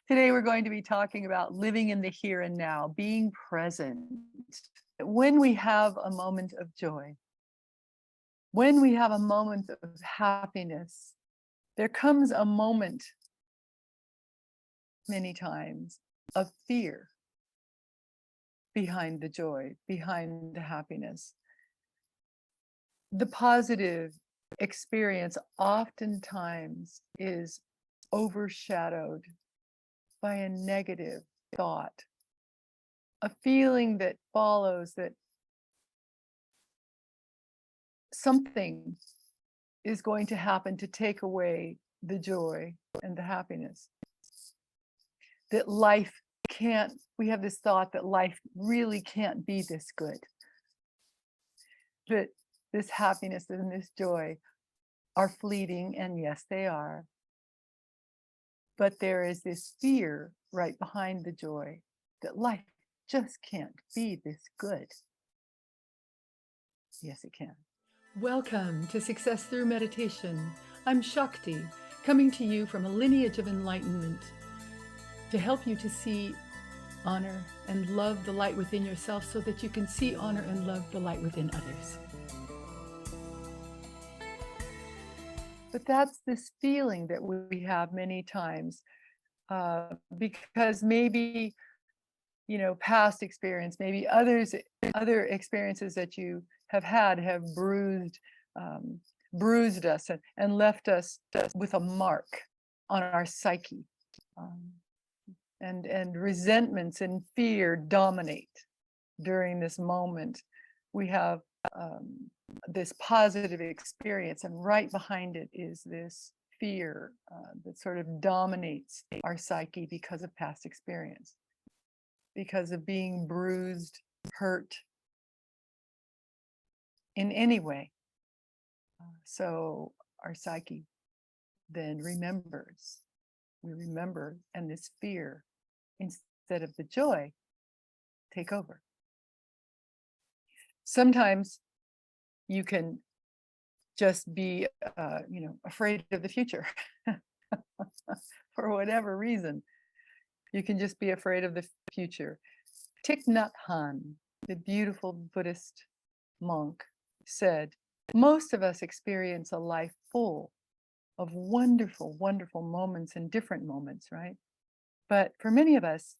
Today we're going to be talking about living in the here and now, being present. When we have a moment of joy, when we have a moment of happiness, there comes a moment, many times, of fear behind the joy, behind the happiness. The positive experience oftentimes is overshadowed by a negative thought, a feeling that follows that something is going to happen to take away the joy and the happiness. That life can't, we have this thought that life really can't be this good. That this happiness and this joy are fleeting, and yes, they are. But there is this fear right behind the joy that life just can't be this good. Yes, it can. Welcome to Success Through Meditation. I'm Shakti, coming to you from a lineage of enlightenment to help you to see, honor, and love the light within yourself so that you can see, honor, and love the light within others. But that's this feeling that we have many times because maybe, past experience, maybe other experiences that you have had have bruised us and left us with a mark on our psyche. And resentments and fear dominate during this moment. We have this positive experience, and right behind it is this fear that sort of dominates our psyche because of past experience, because of being bruised, hurt in any way. So our psyche then remembers. We remember, and this fear, instead of the joy, take over. Sometimes you can just be, afraid of the future for whatever reason. You can just be afraid of the future. Thich Nhat Hanh, the beautiful Buddhist monk, said, most of us experience a life full of wonderful, wonderful moments and different moments, right? But for many of us,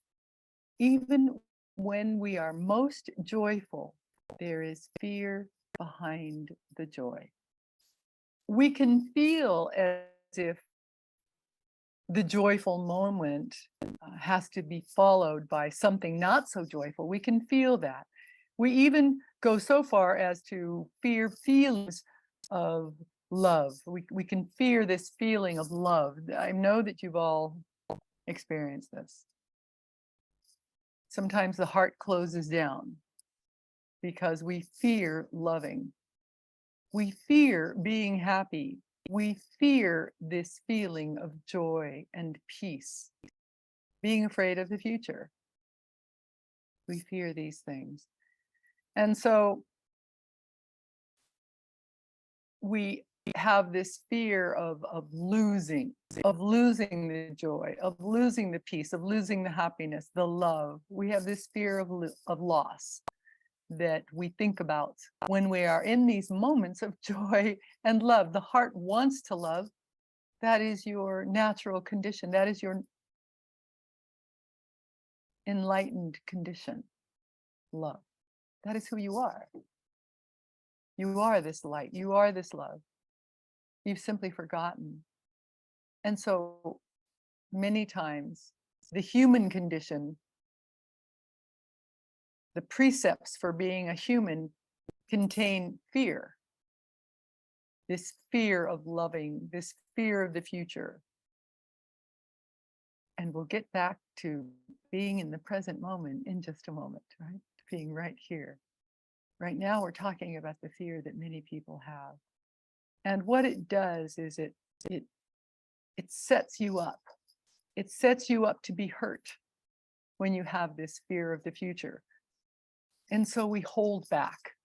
even when we are most joyful, there is fear behind the joy. We can feel as if the joyful moment has to be followed by something not so joyful. We can feel that. We even go so far as to fear feelings of love. We can fear this feeling of love. I know that you've all experienced this. Sometimes the heart closes down because we fear loving. We fear being happy. We fear this feeling of joy and peace, being afraid of the future. We fear these things. And so we have this fear of losing the joy, of losing the peace, of losing the happiness, the love. We have this fear of loss that we think about when we are in these moments of joy and love. The heart wants to love. That is your natural condition. That is your enlightened condition, love. That is who you are. You are this light. You are this love. You've simply forgotten. And so many times the human condition, the precepts for being a human, contain fear. This fear of loving, this fear of the future. And we'll get back to being in the present moment in just a moment, right? Being right here. Right now, we're talking about the fear that many people have. And what it does is it sets you up. It sets you up to be hurt when you have this fear of the future. And so we hold back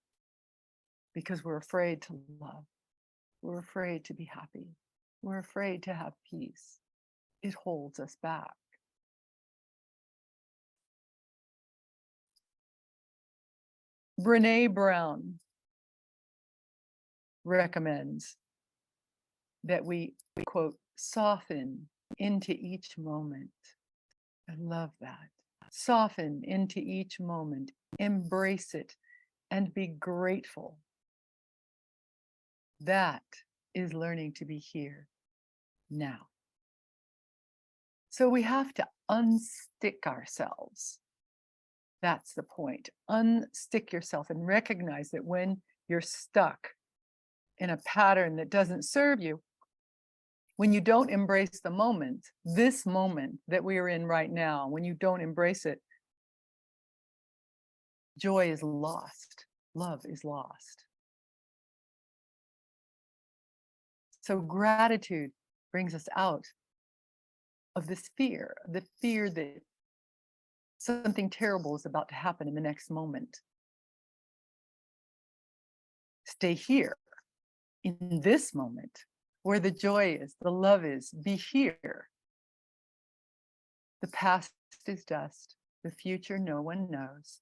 because we're afraid to love. We're afraid to be happy. We're afraid to have peace. It holds us back. Brene Brown recommends that we, quote, soften into each moment. I love that. Soften into each moment, embrace it, and be grateful. That is learning to be here now. So we have to unstick ourselves. That's the point. Unstick yourself and recognize that when you're stuck in a pattern that doesn't serve you, when you don't embrace the moment, this moment that we are in right now, when you don't embrace it, joy is lost, love is lost. So gratitude brings us out of this fear, the fear that something terrible is about to happen in the next moment. Stay here in this moment where the joy is, the love is, be here. The past is dust, the future no one knows.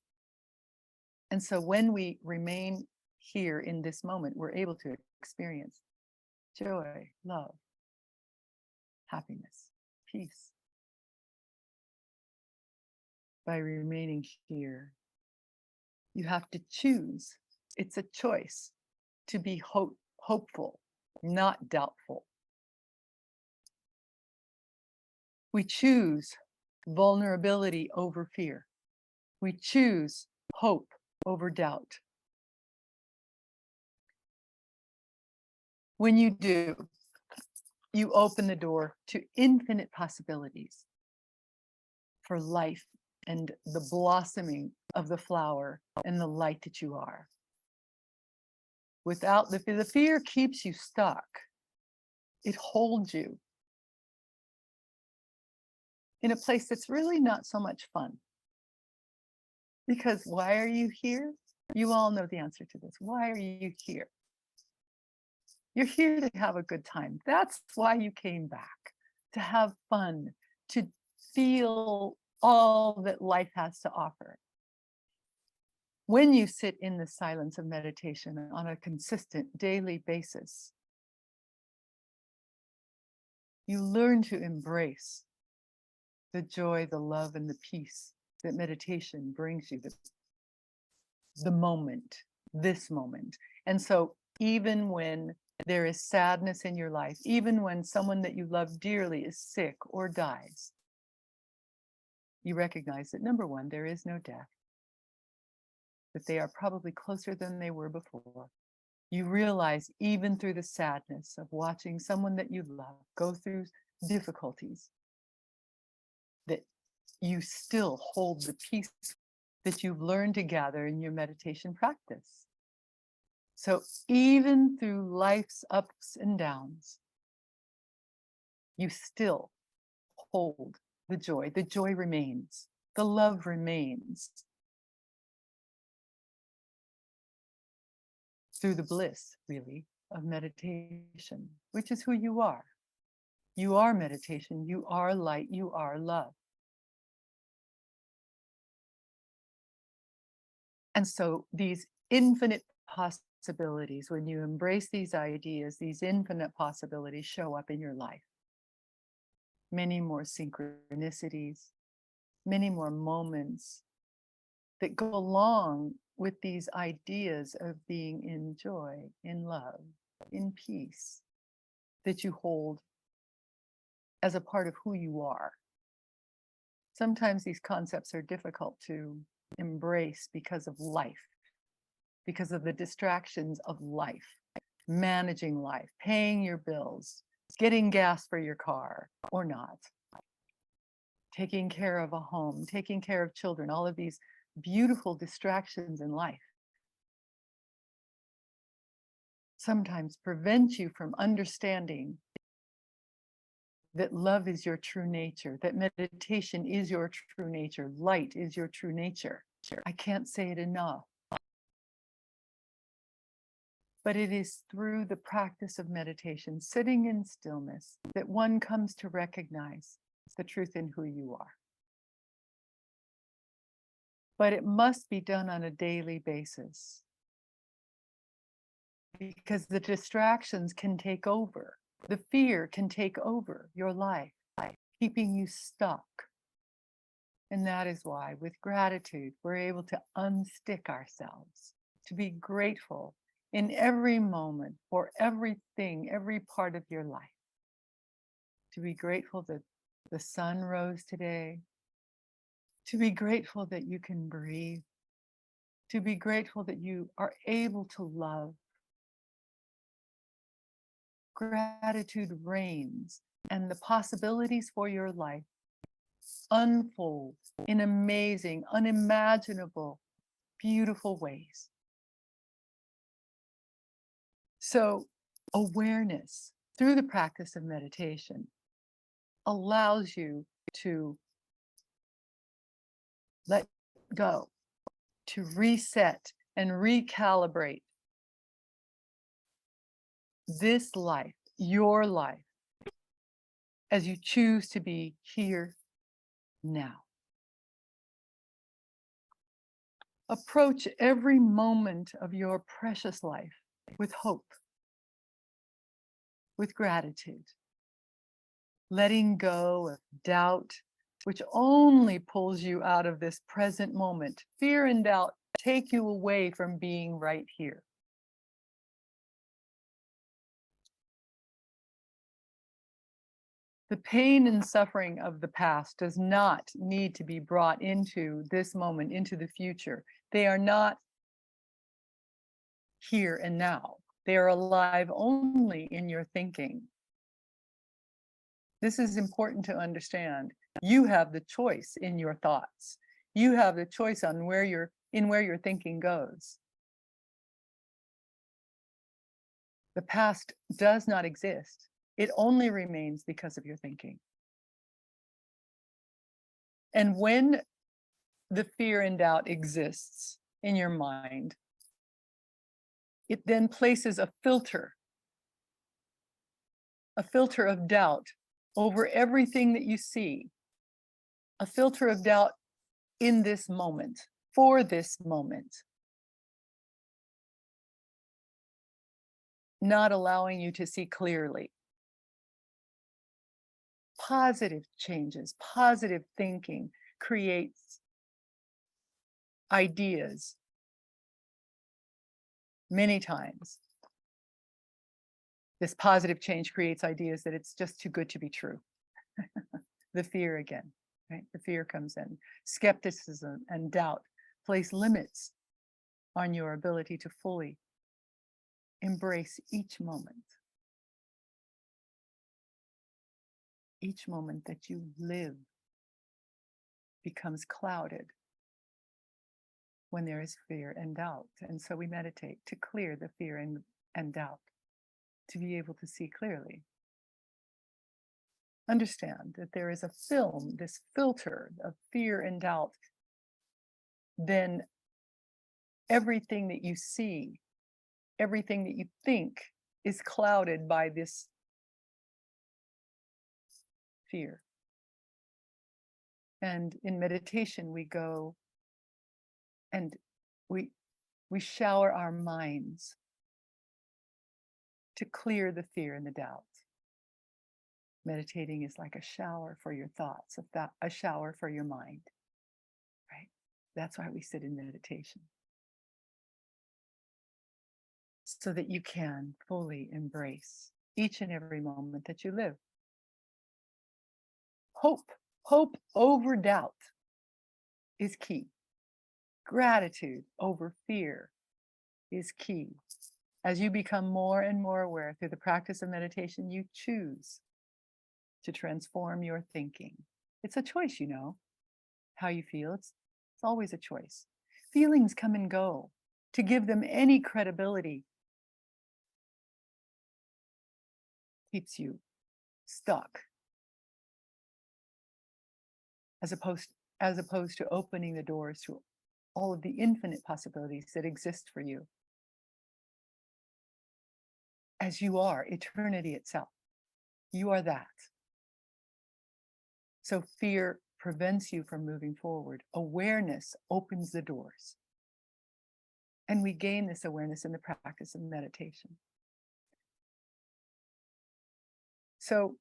And so when we remain here in this moment, we're able to experience joy, love, happiness, peace. By remaining here, you have to choose. It's a choice to be hopeful, not doubtful. We choose vulnerability over fear. We choose hope over doubt. When you do, you open the door to infinite possibilities for life and the blossoming of the flower and the light that you are. Without the fear keeps you stuck. It holds you in a place that's really not so much fun. Because why are you here? You all know the answer to this. Why are you here? You're here to have a good time. That's why you came back, to have fun, to feel all that life has to offer. When you sit in the silence of meditation on a consistent daily basis, you learn to embrace the joy, the love, and the peace that meditation brings you, the moment, this moment. And so even when there is sadness in your life, even when someone that you love dearly is sick or dies, you recognize that number one, there is no death, that they are probably closer than they were before. You realize even through the sadness of watching someone that you love go through difficulties, that you still hold the peace that you've learned to gather in your meditation practice. So even through life's ups and downs, you still hold the joy. The joy remains. The love remains. Through the bliss, really, of meditation, which is who you are. You are meditation. You are light. You are love. And so these infinite possibilities, when you embrace these ideas, these infinite possibilities show up in your life. Many more synchronicities, many more moments that go along with these ideas of being in joy, in love, in peace, that you hold as a part of who you are. Sometimes these concepts are difficult to embrace because of life, because of the distractions of life, managing life, paying your bills, getting gas for your car or not, taking care of a home, taking care of children, all of these beautiful distractions in life sometimes prevent you from understanding that love is your true nature, that meditation is your true nature, light is your true nature. I can't say it enough. But it is through the practice of meditation, sitting in stillness, that one comes to recognize the truth in who you are. but it must be done on a daily basis because the distractions can take over. The fear can take over your life, keeping you stuck. And that is why, with gratitude, we're able to unstick ourselves, to be grateful in every moment for everything, every part of your life. To be grateful that the sun rose today, to be grateful that you can breathe, to be grateful that you are able to love. Gratitude reigns, and the possibilities for your life unfold in amazing, unimaginable, beautiful ways. So, awareness through the practice of meditation allows you to let go, to reset and recalibrate this life, your life, as you choose to be here now. Approach every moment of your precious life with hope, with gratitude, letting go of doubt, which only pulls you out of this present moment. Fear and doubt take you away from being right here. The pain and suffering of the past does not need to be brought into this moment, into the future. They are not here and now. They are alive only in your thinking. This is important to understand. You have the choice in your thoughts. You have the choice on where your thinking goes. The past does not exist. It only remains because of your thinking. And when the fear and doubt exists in your mind, it then places a filter of doubt over everything that you see, a filter of doubt in this moment, for this moment, not allowing you to see clearly. Positive changes, positive thinking creates ideas many times. This positive change creates ideas that it's just too good to be true. The fear again, right? The fear comes in. Skepticism and doubt place limits on your ability to fully embrace each moment. Each moment that you live becomes clouded when there is fear and doubt. And so we meditate to clear the fear and doubt, to be able to see clearly. Understand that there is a film, this filter of fear and doubt, then everything that you see, everything that you think is clouded by this fear. And in meditation, we go and we shower our minds to clear the fear and the doubt. Meditating is like a shower for your thoughts, a shower for your mind, right? That's why we sit in meditation. So that you can fully embrace each and every moment that you live. Hope over doubt is key. Gratitude over fear is key. As you become more and more aware through the practice of meditation, you choose to transform your thinking. It's a choice, you know, how you feel. It's always a choice. Feelings come and go. To give them any credibility keeps you stuck, as opposed to opening the doors to all of the infinite possibilities that exist for you. As you are eternity itself. You are that. So fear prevents you from moving forward. Awareness opens the doors. And we gain this awareness in the practice of meditation. So,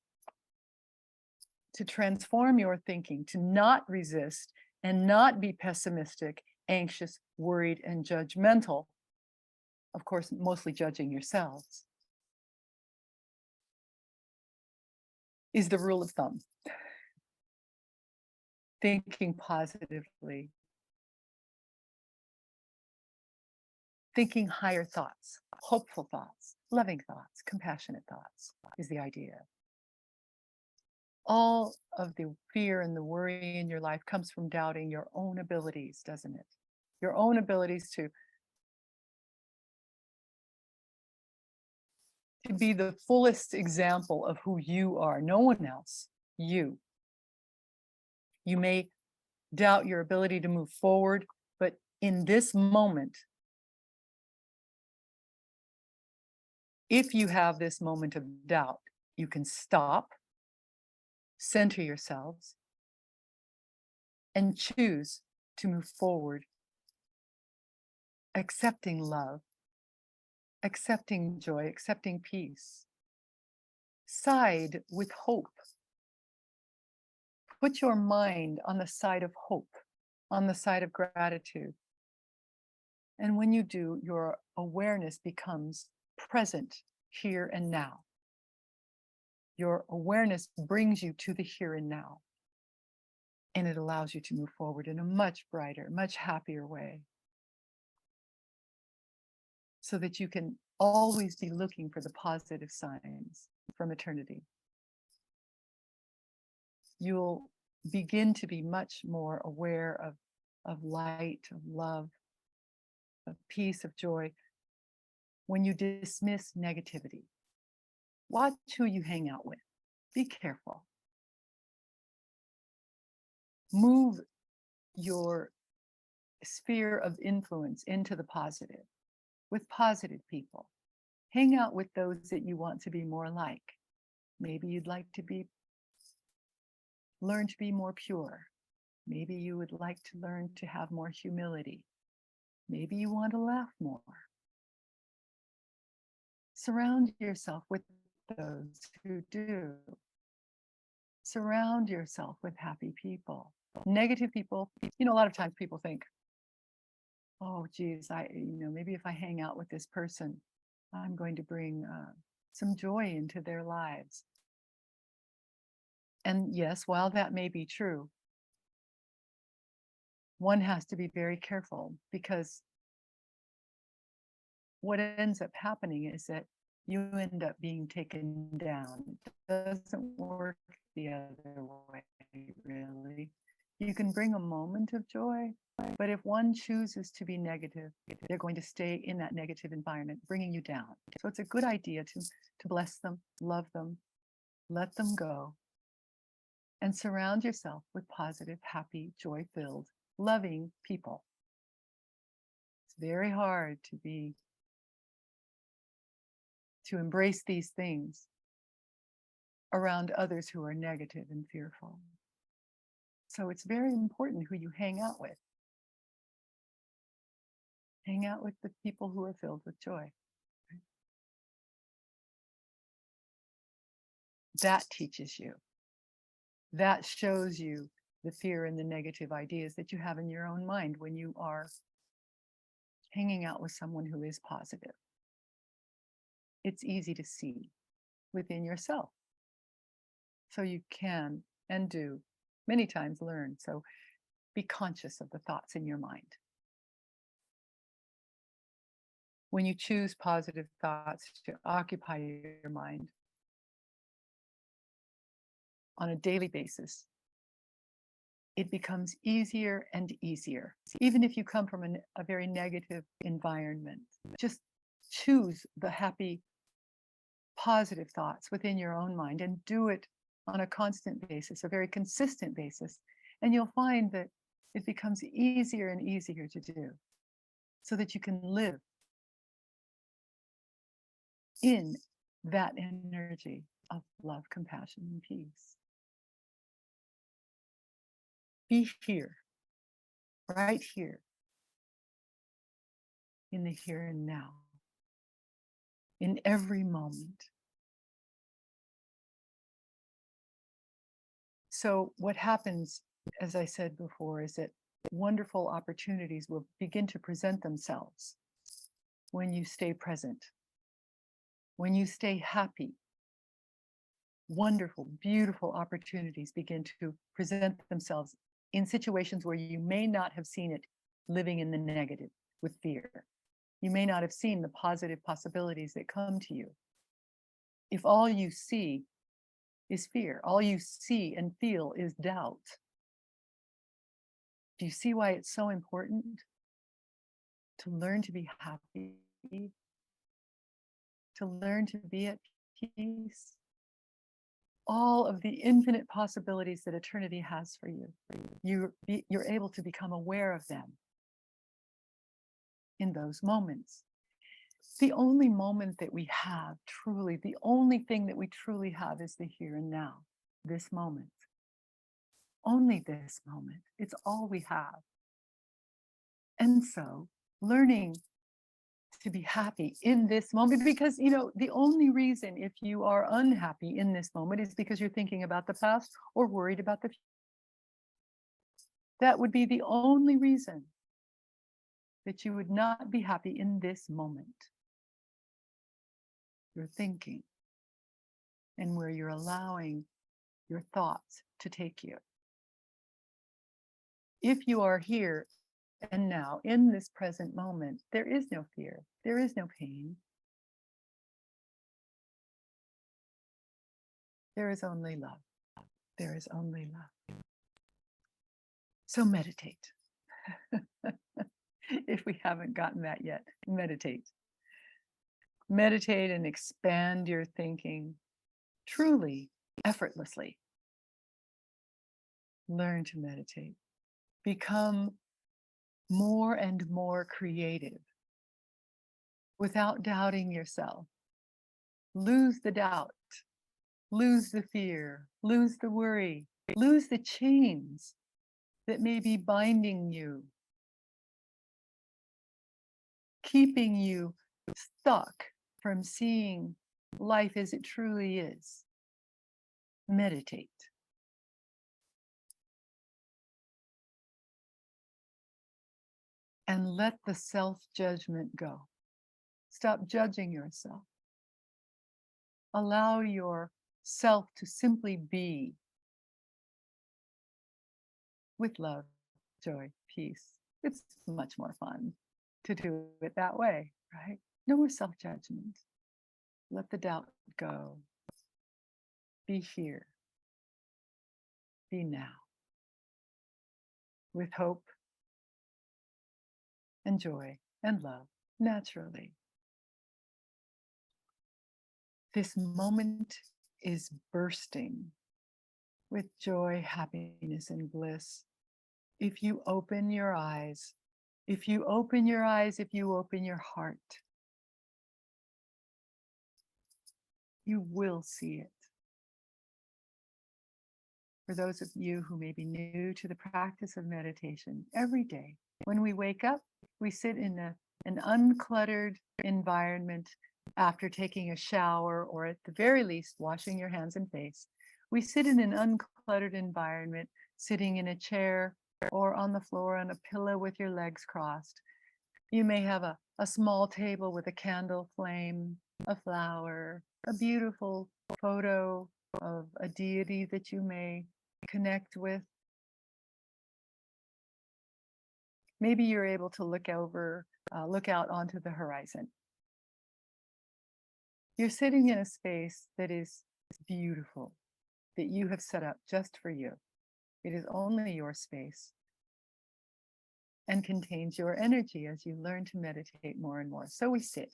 to transform your thinking, to not resist and not be pessimistic, anxious, worried, and judgmental, of course, mostly judging yourselves, is the rule of thumb. Thinking positively, thinking higher thoughts, hopeful thoughts, loving thoughts, compassionate thoughts is the idea. All of the fear and the worry in your life comes from doubting your own abilities, doesn't it? Your own abilities to be the fullest example of who you are, no one else, you. You may doubt your ability to move forward, but in this moment, if you have this moment of doubt, you can stop, center yourselves, and choose to move forward, accepting love, accepting joy, accepting peace. Side with hope. Put your mind on the side of hope, on the side of gratitude. And when you do, your awareness becomes present here and now. Your awareness brings you to the here and now. And it allows you to move forward in a much brighter, much happier way. So that you can always be looking for the positive signs from eternity. You'll begin to be much more aware of light, of love, of peace, of joy, when you dismiss negativity. Watch who you hang out with. Be careful. Move your sphere of influence into the positive, with positive people. Hang out with those that you want to be more like. Maybe you'd like to learn to be more pure. Maybe you would like to learn to have more humility. Maybe you want to laugh more. Surround yourself with those who do. Surround yourself with happy people. Negative people, a lot of times people think, oh, geez, maybe if I hang out with this person, I'm going to bring some joy into their lives. And yes, while that may be true, one has to be very careful, because what ends up happening is that you end up being taken down. It doesn't work the other way, really. You can bring a moment of joy, but if one chooses to be negative, they're going to stay in that negative environment, bringing you down. So it's a good idea to bless them, love them, let them go, and surround yourself with positive, happy, joy-filled, loving people. It's very hard to embrace these things around others who are negative and fearful. So it's very important who you hang out with. Hang out with the people who are filled with joy. That teaches you. That shows you the fear and the negative ideas that you have in your own mind when you are hanging out with someone who is positive. It's easy to see within yourself. So you can and do many times learn. So be conscious of the thoughts in your mind. When you choose positive thoughts to occupy your mind on a daily basis, it becomes easier and easier. Even if you come from a very negative environment, just choose the happy, positive thoughts within your own mind and do it on a constant basis, a very consistent basis. And you'll find that it becomes easier and easier to do, so that you can live in that energy of love, compassion, and peace. Be here, right here, in the here and now, in every moment. So, what happens, as I said before, is that wonderful opportunities will begin to present themselves when you stay present, when you stay happy. Wonderful, beautiful opportunities begin to present themselves in situations where you may not have seen it living in the negative with fear. You may not have seen the positive possibilities that come to you. If all you see is fear, all you see and feel is doubt, do you see why it's so important to learn to be happy, to learn to be at peace? All of the infinite possibilities that eternity has for you, you're able to become aware of them in those moments. The only moment that we have, truly, the only thing that we truly have is the here and now, this moment. Only this moment. It's all we have. And so, learning to be happy in this moment, because the only reason if you are unhappy in this moment is because you're thinking about the past or worried about the future. That would be the only reason that you would not be happy in this moment. You're thinking, and where you're allowing your thoughts to take you. If you are here and now in this present moment, there is no fear, there is no pain. There is only love. There is only love. So meditate. If we haven't gotten that yet, meditate. Meditate and expand your thinking truly, effortlessly. Learn to meditate. Become more and more creative without doubting yourself. Lose the doubt, lose the fear, lose the worry, lose the chains that may be binding you, keeping you stuck from seeing life as it truly is. Meditate. And let the self-judgment go. Stop judging yourself. Allow yourself to simply be with love, joy, peace. It's much more fun to do it that way, right? No more self-judgment. Let the doubt go. Be here. Be now. With hope and joy and love, naturally. This moment is bursting with joy, happiness, and bliss. If you open your eyes, if you open your eyes, if you open your heart, you will see it. For those of you who may be new to the practice of meditation, every day when we wake up, we sit in an uncluttered environment after taking a shower, or at the very least, washing your hands and face. We sit in an uncluttered environment, sitting in a chair or on the floor on a pillow with your legs crossed. You may have a small table with a candle flame, a flower, a beautiful photo of a deity that you may connect with. Maybe you're able to look out onto the horizon. You're sitting in a space that is beautiful, that you have set up just for you. It is only your space and contains your energy as you learn to meditate more and more. So we sit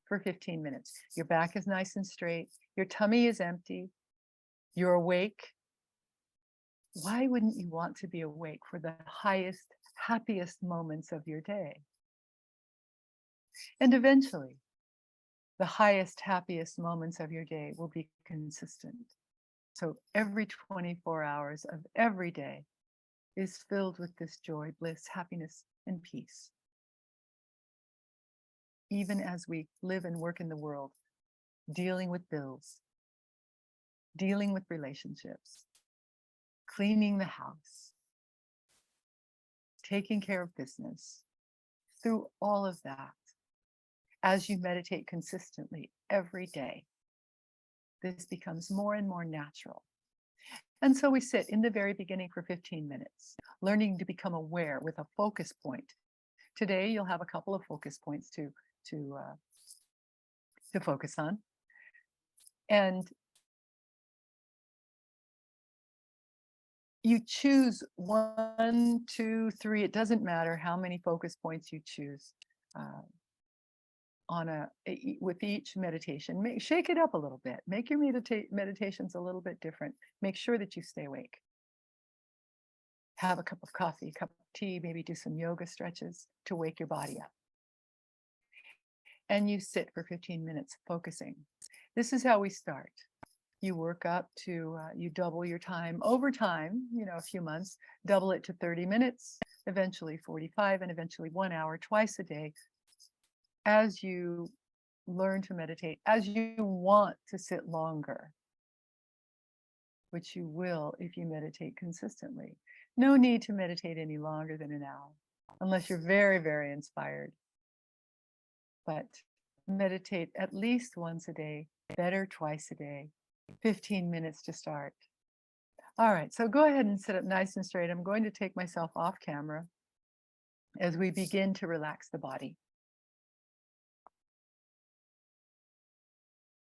for 15 minutes. Your back is nice and straight. Your tummy is empty. You're awake. Why wouldn't you want to be awake for the highest, happiest moments of your day? And eventually, the highest, happiest moments of your day will be consistent. So every 24 hours of every day, is filled with this joy, bliss, happiness, and peace. Even as we live and work in the world, dealing with bills, dealing with relationships, cleaning the house, taking care of business, through all of that, as you meditate consistently every day, this becomes more and more natural. And so we sit in the very beginning for 15 minutes, learning to become aware with a focus point. Today, you'll have a couple of focus points to focus on. And you choose 1, 2, 3. It doesn't matter how many focus points you choose with each meditation. Shake it up a little bit. Make your meditations a little bit different. Make sure that you stay awake. Have a cup of coffee, a cup of tea, maybe do some yoga stretches to wake your body up. And you sit for 15 minutes focusing. This is how we start. You work up to, you double your time over time, a few months, double it to 30 minutes, eventually 45, and eventually 1 hour twice a day. As you learn to meditate, as you want to sit longer, which you will if you meditate consistently. No need to meditate any longer than an hour, unless you're very, very inspired. But meditate at least once a day, better twice a day, 15 minutes to start. All right, so go ahead and sit up nice and straight. I'm going to take myself off camera as we begin to relax the body.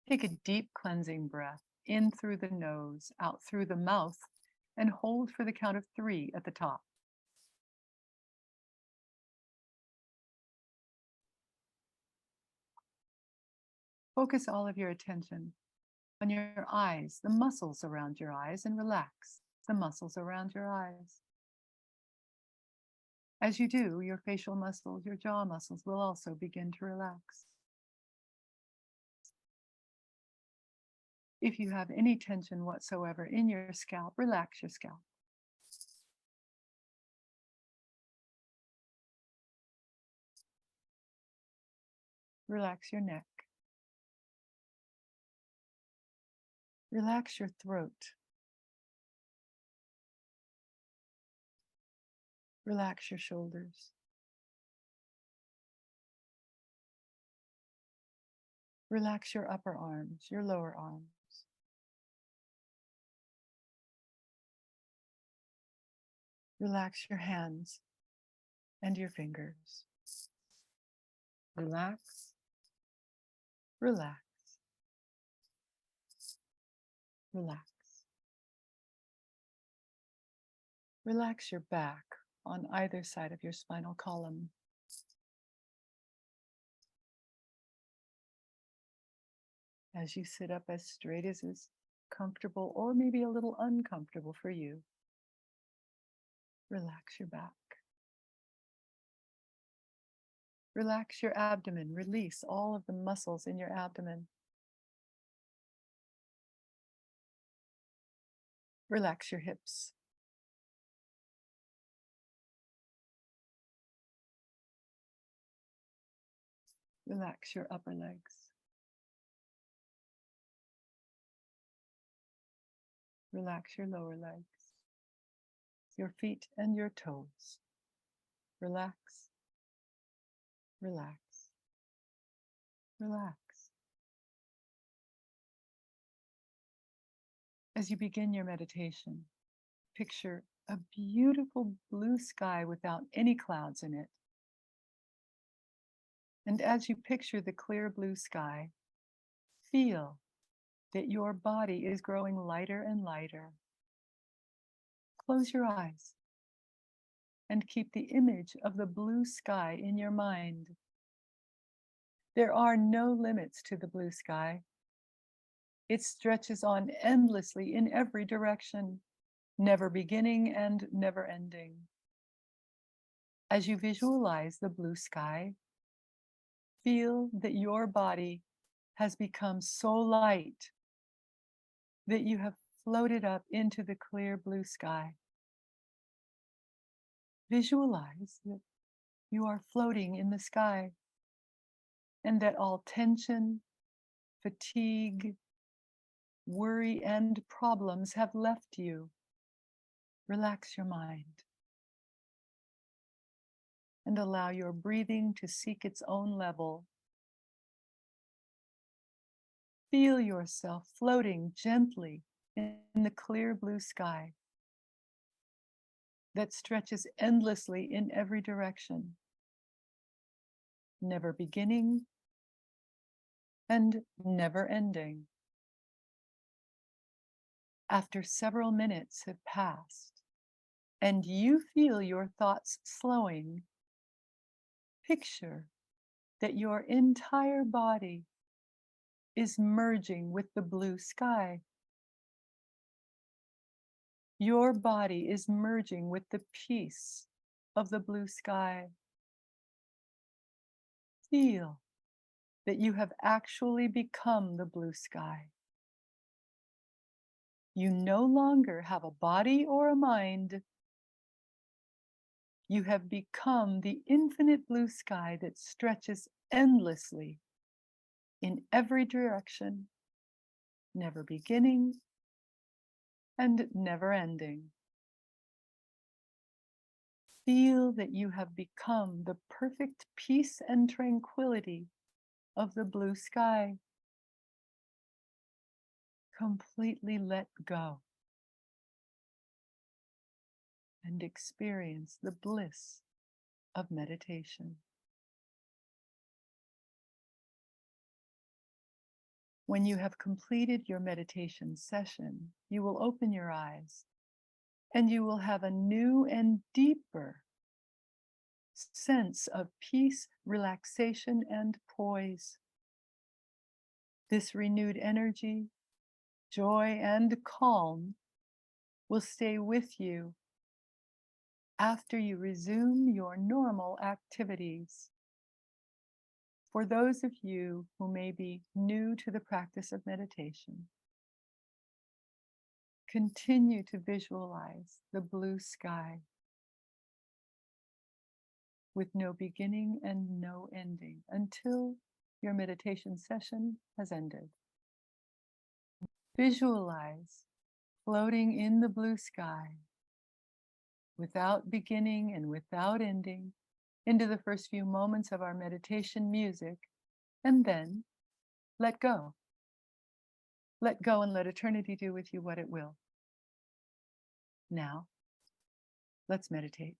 Take a deep cleansing breath in through the nose, out through the mouth, and hold for the count of 3 at the top. Focus all of your attention on your eyes, the muscles around your eyes, and relax the muscles around your eyes. As you do, your facial muscles, your jaw muscles will also begin to relax. If you have any tension whatsoever in your scalp, relax your scalp. Relax your neck. Relax your throat. Relax your shoulders. Relax your upper arms, your lower arms. Relax your hands and your fingers. Relax, relax, relax. Relax your back on either side of your spinal column. As you sit up as straight as is comfortable or maybe a little uncomfortable for you, relax your back. Relax your abdomen. Release all of the muscles in your abdomen. Relax your hips. Relax your upper legs. Relax your lower legs, your feet and your toes. Relax, relax, relax. As you begin your meditation, picture a beautiful blue sky without any clouds in it. And as you picture the clear blue sky, feel that your body is growing lighter and lighter. Close your eyes and keep the image of the blue sky in your mind. There are no limits to the blue sky. It stretches on endlessly in every direction, never beginning and never ending. As you visualize the blue sky, feel that your body has become so light that you have floated up into the clear blue sky. Visualize that you are floating in the sky and that all tension, fatigue, worry, and problems have left you. Relax your mind and allow your breathing to seek its own level. Feel yourself floating gently in the clear blue sky that stretches endlessly in every direction, never beginning and never ending. After several minutes have passed and you feel your thoughts slowing, picture that your entire body is merging with the blue sky. Your body is merging with the peace of the blue sky. Feel that you have actually become the blue sky. You no longer have a body or a mind. You have become the infinite blue sky that stretches endlessly in every direction, never beginning and never ending. Feel that you have become the perfect peace and tranquility of the blue sky. Completely let go and experience the bliss of meditation. When you have completed your meditation session, you will open your eyes and you will have a new and deeper sense of peace, relaxation, and poise. This renewed energy, joy, and calm will stay with you after you resume your normal activities. For those of you who may be new to the practice of meditation, continue to visualize the blue sky with no beginning and no ending until your meditation session has ended. Visualize floating in the blue sky without beginning and without ending into the first few moments of our meditation music, and then let go. Let go and let eternity do with you what it will. Now, let's meditate.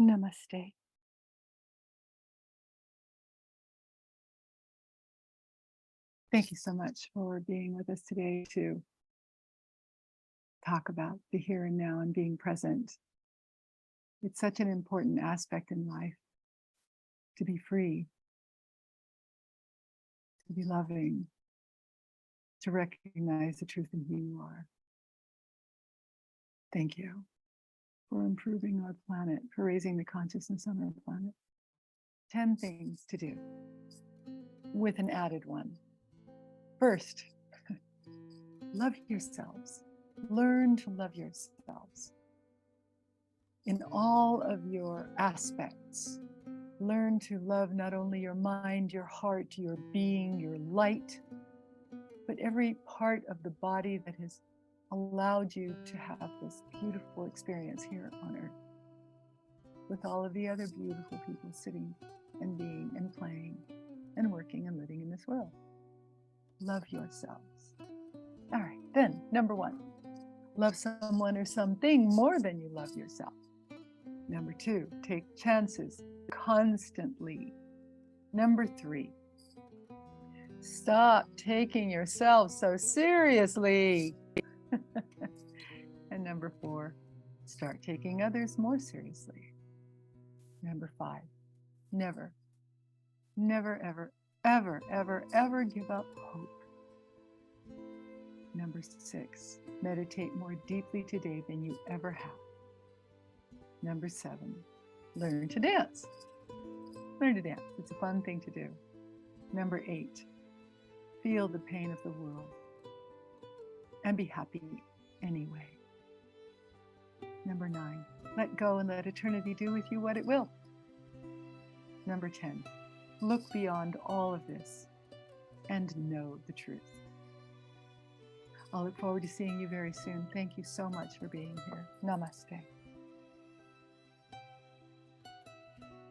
Namaste. Thank you so much for being with us today to talk about the here and now and being present. It's such an important aspect in life to be free, to be loving, to recognize the truth in who you are. Thank you for improving our planet, for raising the consciousness on our planet. 10 things to do with an added one. First, love yourselves. Learn to love yourselves in all of your aspects. Learn to love not only your mind, your heart, your being, your light, but every part of the body that has allowed you to have this beautiful experience here on earth with all of the other beautiful people sitting and being and playing and working and living in this world. Love yourselves. All right, then, number 1, love someone or something more than you love yourself. Number 2, take chances constantly. Number 3, stop taking yourself so seriously. And number 4, start taking others more seriously. Number 5, never, ever, ever give up hope. Number 6, meditate more deeply today than you ever have. Number 7, learn to dance. Learn to dance. It's a fun thing to do. Number 8, feel the pain of the world and be happy anyway. Number 9, let go and let eternity do with you what it will. Number 10, look beyond all of this and know the truth. I'll look forward to seeing you very soon. Thank you so much for being here. Namaste.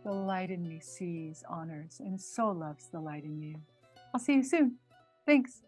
The light in me sees, honors, and so loves the light in you. I'll see you soon. Thanks.